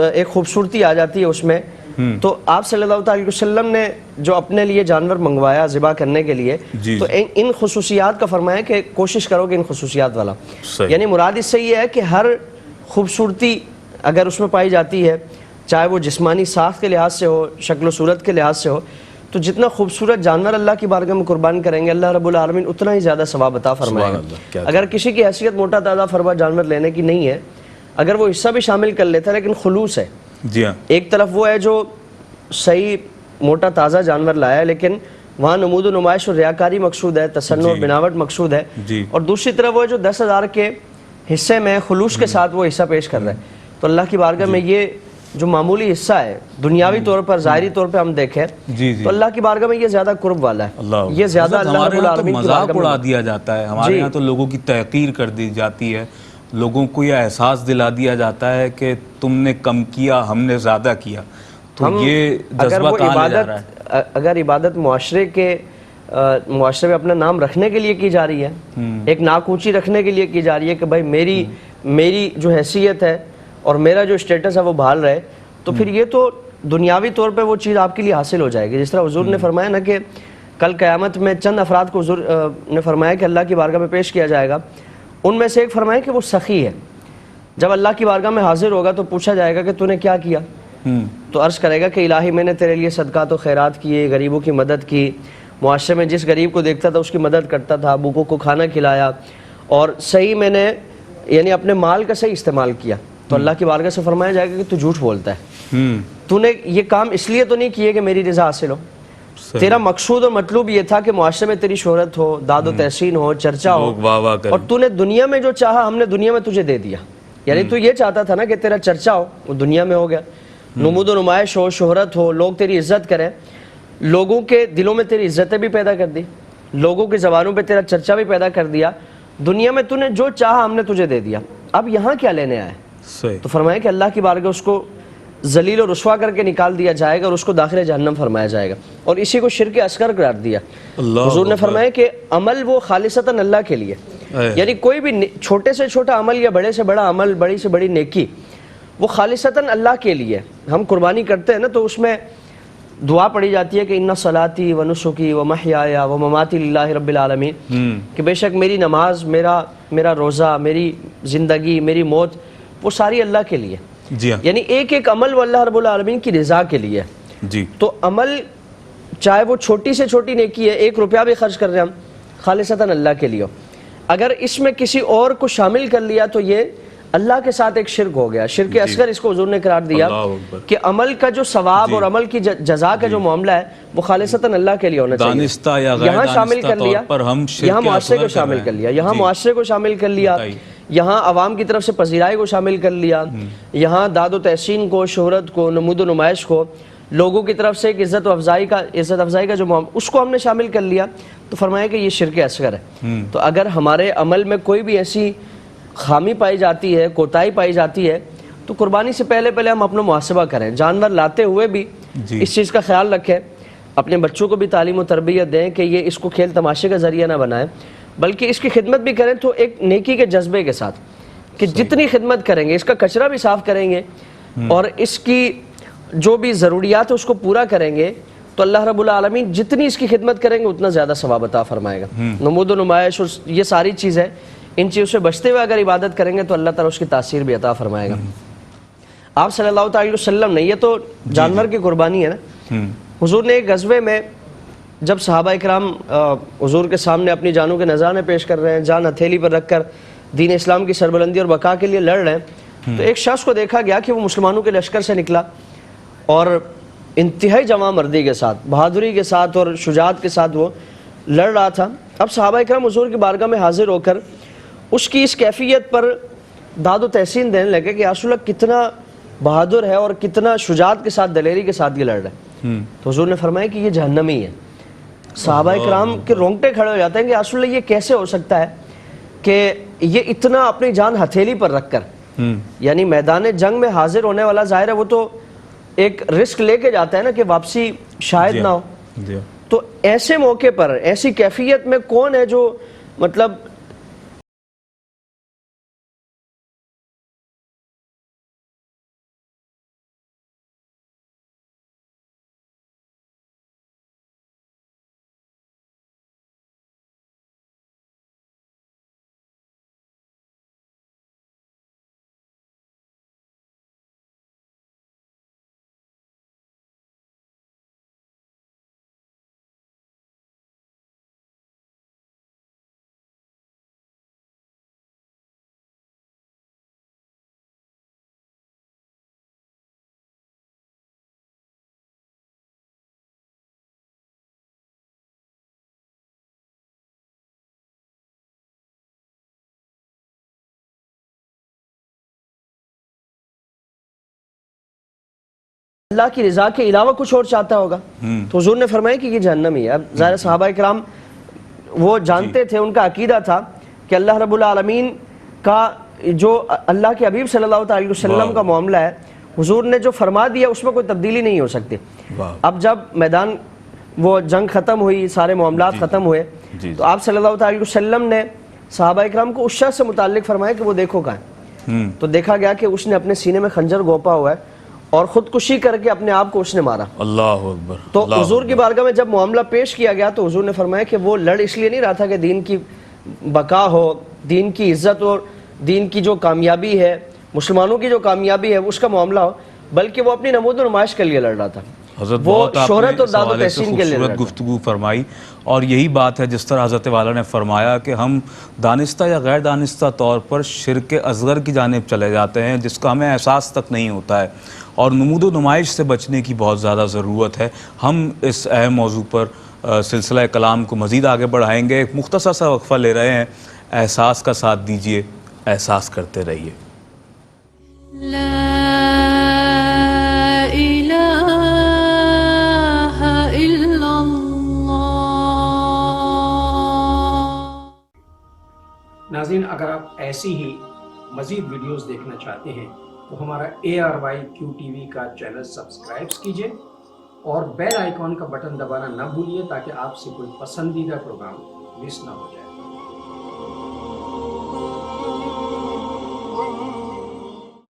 ایک خوبصورتی آ جاتی ہے اس میں. تو آپ صلی اللہ علیہ وسلم نے جو اپنے لیے جانور منگوایا ذبح کرنے کے لیے، تو ان خصوصیات کا فرمایا کہ کوشش کرو کہ ان خصوصیات والا. یعنی مراد اس سے یہ ہے کہ ہر خوبصورتی اگر اس میں پائی جاتی ہے، چاہے وہ جسمانی ساخت کے لحاظ سے ہو، شکل و صورت کے لحاظ سے ہو، تو جتنا خوبصورت جانور اللہ کی بارگاہ میں قربان کریں گے اللہ رب العالمین اتنا ہی زیادہ ثواب عطا فرمائے گا. اگر کسی کی حیثیت موٹا تازہ فربا جانور لینے کی نہیں ہے، اگر وہ حصہ بھی شامل کر لیتا ہے لیکن خلوص ہے، ایک طرف وہ ہے جو صحیح موٹا تازہ جانور لایا ہے لیکن وہاں نمود و نمائش اور ریاکاری مقصود ہے، تصنع اور بناوٹ مقصود ہے، اور دوسری طرف وہ جو 10,000 کے حصے میں خلوص کے ساتھ وہ حصہ پیش کر رہا ہے. تو اللہ کی بارگاہ میں یہ جو معمولی حصہ ہے دنیاوی طور پر، ظاہری طور پہ ہم دیکھیں تو اللہ کی بارگاہ میں یہ زیادہ قرب والا ہے. یہ زیادہ اللہ رب العالمین کی مذاق اڑا دیا جاتا ہے ہمارے یہاں، تو لوگوں کی تحقیر کر دی جاتی ہے، لوگوں کو یہ احساس دلا دیا جاتا ہے کہ تم نے کم کیا، ہم نے زیادہ کیا. تو یہ جذبہ کہاں لے جا رہا ہے؟ اگر عبادت معاشرے میں اپنا نام رکھنے کے لیے کی جا رہی ہے، ایک ناک اونچی رکھنے کے لیے کی جا رہی ہے کہ بھائی میری جو حیثیت ہے اور میرا جو اسٹیٹس ہے وہ بحال رہے، تو پھر یہ تو دنیاوی طور پہ وہ چیز آپ کے لیے حاصل ہو جائے گی. جس طرح حضور نے فرمایا نا کہ کل قیامت میں چند افراد کو حضور نے فرمایا کہ اللہ کی بارگاہ میں پیش کیا جائے گا. ان میں سے ایک فرمایا کہ وہ سخی ہے. جب اللہ کی بارگاہ میں حاضر ہوگا تو پوچھا جائے گا کہ تو نے کیا کیا؟ تو عرض کرے گا کہ الہی میں نے تیرے لیے صدقات و خیرات کیے، غریبوں کی مدد کی، معاشرے میں جس غریب کو دیکھتا تھا اس کی مدد کرتا تھا، بھوکوں کو کھانا کھلایا، اور صحیح میں نے یعنی اپنے مال کا صحیح استعمال کیا. تو اللہ کی بارگاہ سے فرمایا جائے گا کہ تو جھوٹ بولتا ہے، تو نے یہ کام اس لیے تو نہیں کیے کہ میری رضا حاصل ہو، تیرا مقصود اور مطلوب یہ تھا کہ معاشرے میں تیری شہرت ہو، داد و تحسین ہو، چرچا ہو، اور تو نے دنیا میں جو چاہا ہم نے دنیا میں تجھے دے دیا. یعنی تو یہ چاہتا تھا نا کہ تیرا چرچا ہو، وہ دنیا میں ہو گیا، نمود و نمائش ہو، شہرت ہو، لوگ تیری عزت کریں، لوگوں کے دلوں میں تیری عزتیں بھی پیدا کر دی، لوگوں کی زبانوں پہ تیرا چرچا بھی پیدا کر دیا. دنیا میں تو نے جو چاہا ہم نے تجھے دے دیا، اب یہاں کیا لینے آئے؟ تو فرمایا کہ اللہ کی بارگاہ اس کو ذلیل و رسوا کر کے نکال دیا جائے گا اور اس کو داخل جہنم فرمایا جائے گا. اور اسی کو شرک اصغر قرار دیا. حضور نے فرمایا کہ عمل وہ خالصتاً اللہ کے لیے، یعنی کوئی بھی چھوٹے سے چھوٹا عمل یا بڑے سے بڑا عمل، بڑی سے بڑی نیکی، وہ خالصتاً اللہ کے لیے. ہم قربانی کرتے ہیں نا تو اس میں دعا پڑھی جاتی ہے کہ ان صلاتی و نسکی و محیای و مماتی للہ رب العالمین، کہ بے شک میری نماز، میرا روزہ، میری زندگی، میری موت، وہ ساری اللہ کے لیے. یعنی ایک ایک عمل وہ اللہ رب العالمین کی رضا کے لیے. تو عمل چاہے وہ چھوٹی سے چھوٹی نیکی ہے، 1 روپیہ بھی خرچ کر رہے ہیں ہم، خالصتاً اللہ کے لیے. اگر اس میں کسی اور کو شامل کر لیا تو یہ اللہ کے ساتھ ایک شرک ہو گیا. شرک اصغر اس کو حضور نے قرار دیا کہ عمل کا جو ثواب اور عمل کی جزا کا جو معاملہ ہے وہ خالصتاً اللہ کے لیے ہونا چاہیے. یہاں شامل کر لیا, یہاں معاشرے کو شامل کر لیا, یہاں معاشرے کو شامل کر لیا, یہاں عوام کی طرف سے پذیرائی کو شامل کر لیا, یہاں داد و تحسین کو, شہرت کو, نمود و نمائش کو, لوگوں کی طرف سے ایک عزت افزائی کا جو معاملہ اس کو ہم نے شامل کر لیا. تو فرمایا کہ یہ شرک اصغر ہے. تو اگر ہمارے عمل میں کوئی بھی ایسی خامی پائی جاتی ہے, کوتاہی پائی جاتی ہے, تو قربانی سے پہلے ہم اپنا محاسبہ کریں. جانور لاتے ہوئے بھی اس چیز کا خیال رکھیں, اپنے بچوں کو بھی تعلیم و تربیت دیں کہ یہ اس کو کھیل تماشے کا ذریعہ نہ بنائیں, بلکہ اس کی خدمت بھی کریں تو ایک نیکی کے جذبے کے ساتھ کہ جتنی خدمت کریں گے, اس کا کچرا بھی صاف کریں گے اور اس کی جو بھی ضروریات ہے اس کو پورا کریں گے, تو اللہ رب العالمین جتنی اس کی خدمت کریں گے اتنا زیادہ ثواب عطا فرمائے گا. نمود و نمائش اور یہ ساری چیزیں, ان چیزوں سے بچتے ہوئے اگر عبادت کریں گے تو اللہ تعالیٰ اس کی تاثیر بھی عطا فرمائے گا. آپ صلی اللہ تعالی وسلم نے, یہ تو جانور کی قربانی ہے نا, حضور نے ایک غزوے میں جب صحابہ اکرام حضور کے سامنے اپنی جانوں کے نذرانے پیش کر رہے ہیں, جان ہتھیلی پر رکھ کر دین اسلام کی سربلندی اور بقا کے لیے لڑ رہے ہیں, تو ایک شخص کو دیکھا گیا کہ وہ مسلمانوں کے لشکر سے نکلا اور انتہائی جواں مردی کے ساتھ, بہادری کے ساتھ اور شجاعت کے ساتھ وہ لڑ رہا تھا. اب صحابہ اکرام حضور کی بارگاہ میں حاضر ہو کر اس کی اس کیفیت پر داد و تحسین دینے لگے کہ رسول اللہ کتنا بہادر ہے اور کتنا شجاعت کے ساتھ, دلیری کے ساتھ یہ لڑ رہا ہے. تو حضور نے فرمایا کہ یہ جہنمی ہے. صحابہ اکرام کے رونگٹے کھڑے ہو جاتے ہیں کہ رسول اللہ یہ کیسے ہو سکتا ہے کہ یہ اتنا اپنی جان ہتھیلی پر رکھ کر, یعنی میدان جنگ میں حاضر ہونے والا ظاہر ہے وہ تو ایک رسک لے کے جاتا ہے نا کہ واپسی شاید نہ ہو. تو ایسے موقع پر, ایسی کیفیت میں کون ہے جو مطلب اللہ کی رضا کے علاوہ کچھ اور چاہتا ہوگا. تو حضور نے فرمایا کہ یہ جہنمی ہے. اب ظاہر صحابہ اکرام وہ جانتے تھے, ان کا عقیدہ تھا کہ اللہ رب العالمین کا جو اللہ کے حبیب صلی اللہ علیہ وسلم کا معاملہ ہے, حضور نے جو فرما دیا اس میں کوئی تبدیلی نہیں ہو سکتی. اب جب میدان وہ جنگ ختم ہوئی, سارے معاملات ختم ہوئے, تو آپ صلی اللہ علیہ وسلم نے صحابہ اکرام کو اس شخص سے متعلق فرمایا کہ وہ دیکھو کہاں ہے. تو دیکھا گیا کہ اس نے اپنے سینے میں خنجر گھونپا ہوا ہے اور خودکشی کر کے اپنے آپ کو اس نے مارا. اللہ اکبر. تو حضور کی بارگاہ میں جب معاملہ پیش کیا گیا تو حضور نے فرمایا کہ وہ لڑ اس لیے نہیں رہا تھا کہ دین کی بقا ہو, دین کی عزت اور دین کی جو کامیابی ہے, مسلمانوں کی جو کامیابی ہے اس کا معاملہ ہو, بلکہ وہ اپنی نمود و نمائش کے لیے لڑ رہا تھا. حضرت وہ بہت شہرت اور داد و تحسین کے لیے خوبصورت گفتگو فرمائی, اور یہی بات ہے جس طرح حضرت والا نے فرمایا کہ ہم دانستہ یا غیر دانستہ طور پر شرک اصغر کی جانب چلے جاتے ہیں جس کا ہمیں احساس تک نہیں ہوتا ہے, اور نمود و نمائش سے بچنے کی بہت زیادہ ضرورت ہے. ہم اس اہم موضوع پر سلسلہ کلام کو مزید آگے بڑھائیں گے. ایک مختصر سا وقفہ لے رہے ہیں, احساس کا ساتھ دیجئے, احساس کرتے رہیے. ناظرین, اگر آپ ایسی ہی مزید ویڈیوز دیکھنا چاہتے ہیں تو ہمارا ARYQ-TV کا چینل سبسکرائب کیجئے اور بیل آئیکن کا بٹن دبانا نہ بھولیے تاکہ آپ سے کوئی پسندیدہ پروگرام مس نہ ہو جائے.